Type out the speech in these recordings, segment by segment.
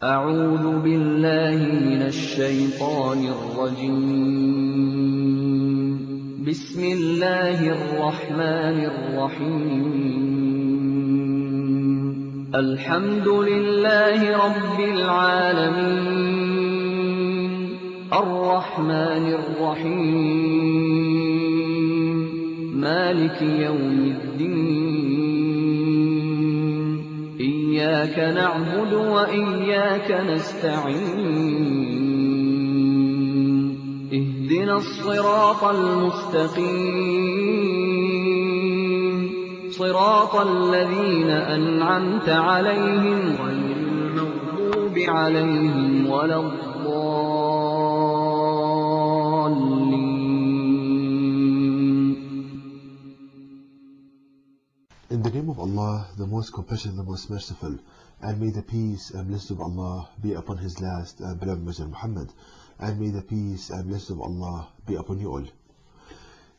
أعوذ بالله من الشيطان الرجيم. بسم الله الرحمن الرحيم. الحمد لله رب العالمين، الرحمن الرحيم، مالك يوم الدين، إياك نعبد وإياك نستعين، اهدنا الصراط المستقيم، صراط الذين أنعمت عليهم غير المغضوب عليهم ولا الضالين. In the name of Allah, the most compassionate, the most merciful, and may the peace and blessings of Allah be upon His last and beloved Messenger Muhammad, and may the peace and blessings of Allah be upon you all.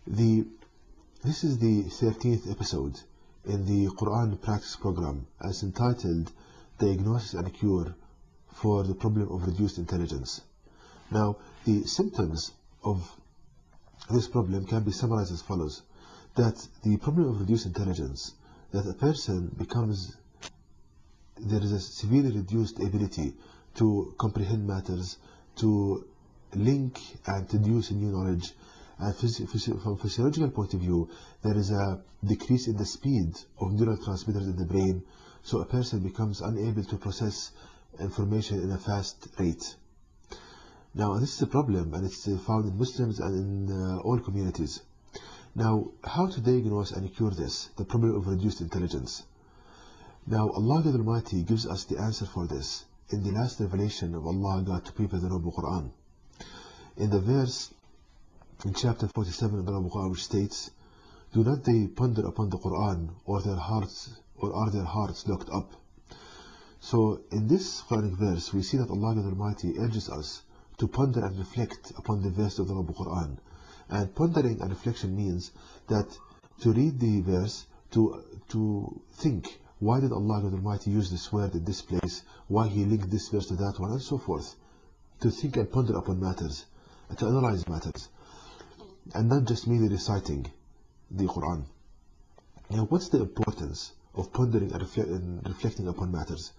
This is the 13th episode in the Quran practice program, as entitled Diagnosis and Cure for the Problem of Reduced Intelligence. Now, the symptoms of this problem can be summarized as follows: that the problem of reduced intelligence, that a person there is a severely reduced ability to comprehend matters, to link and deduce new knowledge, and from a physiological point of view, there is a decrease in the speed of neurotransmitters in the brain, so a person becomes unable to process information in a fast rate. Now, this is a problem, and it's found in Muslims and in all communities. Now, how to diagnose and cure this, the problem of reduced intelligence? Now, Allah God Almighty gives us the answer for this in the last revelation of Allah God to people in the Noble Quran. In the verse in chapter 47 of the Noble Quran, which states, "Do not they ponder upon the Quran, or are their hearts locked up?" So, in this Quranic verse, we see that Allah God Almighty urges us to ponder and reflect upon the verse of the Noble Quran. And pondering and reflection means that to read the verse, to think, why did Allah God Almighty use this word in this place, why He linked this verse to that one, and so forth. To think and ponder upon matters, and to analyze matters, and not just merely reciting the Quran. Now, what's the importance of pondering and reflecting upon matters?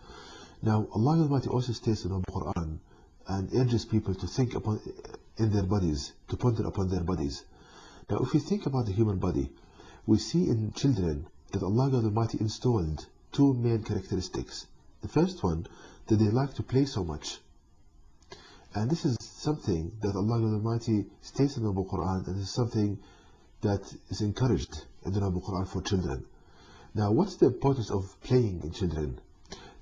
Now, Allah God Almighty also states in the Quran and urges people to think upon in their bodies, to ponder upon their bodies. Now, if we think about the human body, we see in children that Allah God Almighty installed two main characteristics. The first one, that they like to play so much. And this is something that Allah God Almighty states in the Noble Quran, and is something that is encouraged in the Noble Quran for children. Now, what's the importance of playing in children?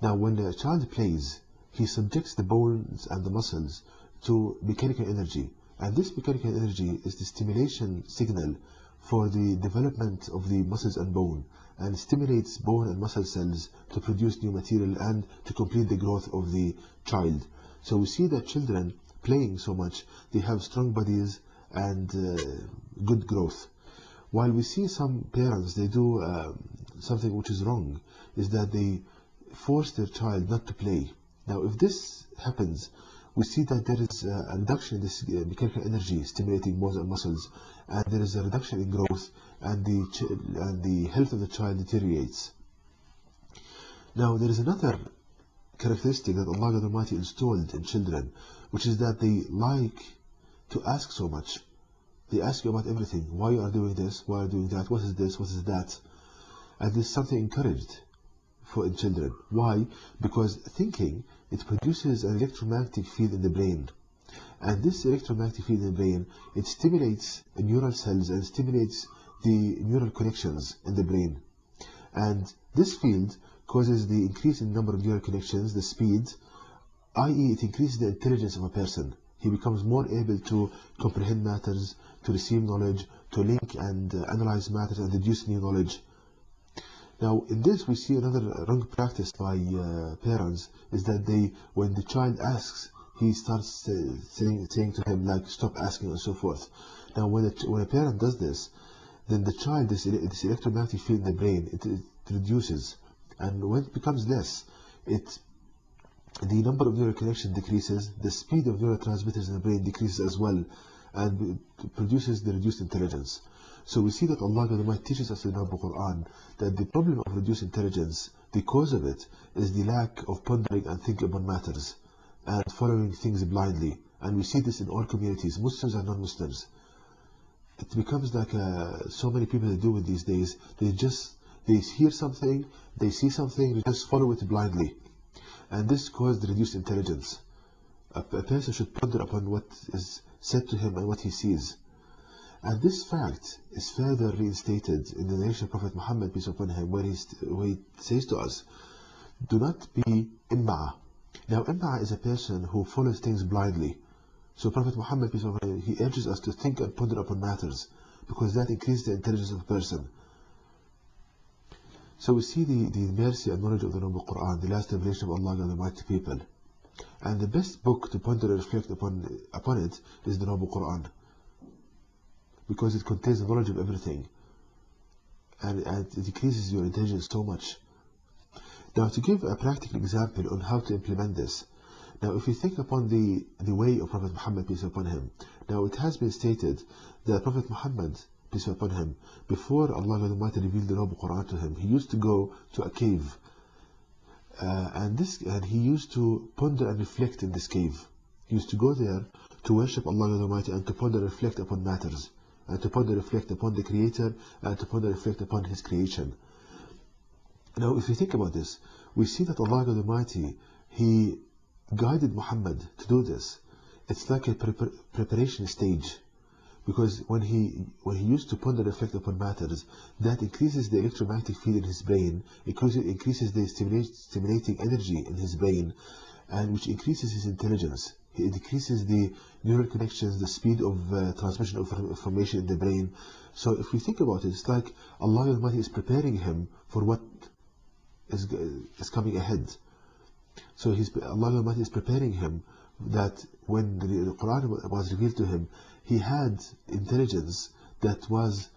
Now, when a child plays, he subjects the bones and the muscles to mechanical energy, and this mechanical energy is the stimulation signal for the development of the muscles and bone, and stimulates bone and muscle cells to produce new material and to complete the growth of the child. So we see that children playing so much, they have strong bodies and good growth. While we see some parents, they do something which is wrong, is that they force their child not to play. Now, if this happens, we see that there is a reduction in this mechanical energy stimulating bones and muscles, and there is a reduction in growth, and the health of the child deteriorates. Now, there is another characteristic that Allah God Almighty installed in children, which is that they like to ask so much. They ask you about everything. Why you are doing this? Why are you doing that? What is this? What is that? And this is something encouraged in children. Why? Because thinking, it produces an electromagnetic field in the brain, and this electromagnetic field in the brain, it stimulates the neural cells and stimulates the neural connections in the brain, and this field causes the increase in number of neural connections, the speed, i.e. it increases the intelligence of a person. He becomes more able to comprehend matters, to receive knowledge, to link and analyze matters and deduce new knowledge. Now, in this we see another wrong practice by parents, is that when the child asks, he starts saying to him like, stop asking and so forth. Now, when a parent does this, then the child, this electromagnetic field in the brain, it reduces, and when it becomes less, it the number of neural connections decreases, the speed of neurotransmitters in the brain decreases as well, and produces the reduced intelligence. So we see that Allah Almighty teaches us in the Quran that the problem of reduced intelligence, the cause of it, is the lack of pondering and thinking upon matters, and following things blindly. And we see this in all communities, Muslims and non-Muslims. It becomes like so many people that do it these days. They hear something, they see something, they just follow it blindly. And this caused reduced intelligence. A person should ponder upon what is said to him and what he sees. And this fact is further reinstated in the narration of Prophet Muhammad, peace upon him, where he says to us, do not be imma'a. Now imma'a is a person who follows things blindly. So Prophet Muhammad, peace upon him, he urges us to think and ponder upon matters, because that increases the intelligence of a person. So we see the mercy and knowledge of the Noble Quran, the last revelation of Allah and the Almighty people. And the best book to ponder and reflect upon it is the Noble Quran, because it contains the knowledge of everything, and it increases your intelligence so much. Now, to give a practical example on how to implement this, now if you think upon the way of Prophet Muhammad, peace upon him, now it has been stated that Prophet Muhammad, peace upon him, before Allah Almighty revealed the Noble Quran to him, he used to go to a cave, and he used to ponder and reflect in this cave. He used to go there to worship Allah Almighty and to ponder and reflect upon matters, and to ponder and reflect upon the Creator, and to ponder and reflect upon His creation. Now, if you think about this, we see that Allah Almighty, He guided Muhammad to do this. It's like a preparation stage, because when he used to ponder and reflect upon matters, that increases the electromagnetic field in his brain, increases the stimulating energy in his brain, and which increases his intelligence. It decreases the neural connections, the speed of transmission of information in the brain. So if we think about it, it's like Allah Almighty is preparing him for what is coming ahead. So Allah Almighty is preparing him that when the Quran was revealed to him, he had intelligence that was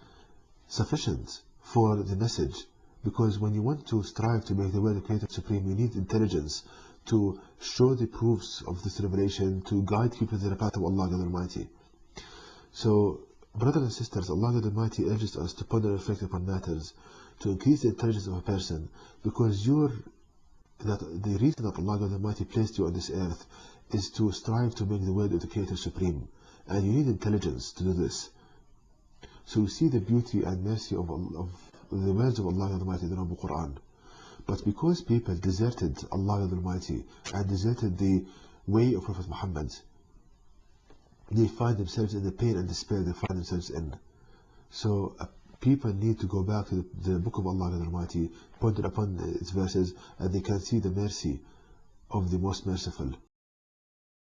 sufficient for the message. Because when you want to strive to make the word of Creator Supreme, you need intelligence to show the proofs of this revelation, to guide people to the path of Allah Almighty. So, brothers and sisters, Allah Almighty urges us to ponder and reflect upon matters, to increase the intelligence of a person, because the reason that Allah Almighty placed you on this earth is to strive to make the word of the Creator Supreme, and you need intelligence to do this. So you see the beauty and mercy of the words of Allah Almighty in the Noble Quran. But because people deserted Allah Almighty and deserted the way of Prophet Muhammad, they find themselves in the pain and despair they find themselves in. So people need to go back to the Book of Allah Almighty, ponder upon its verses, and they can see the mercy of the Most Merciful.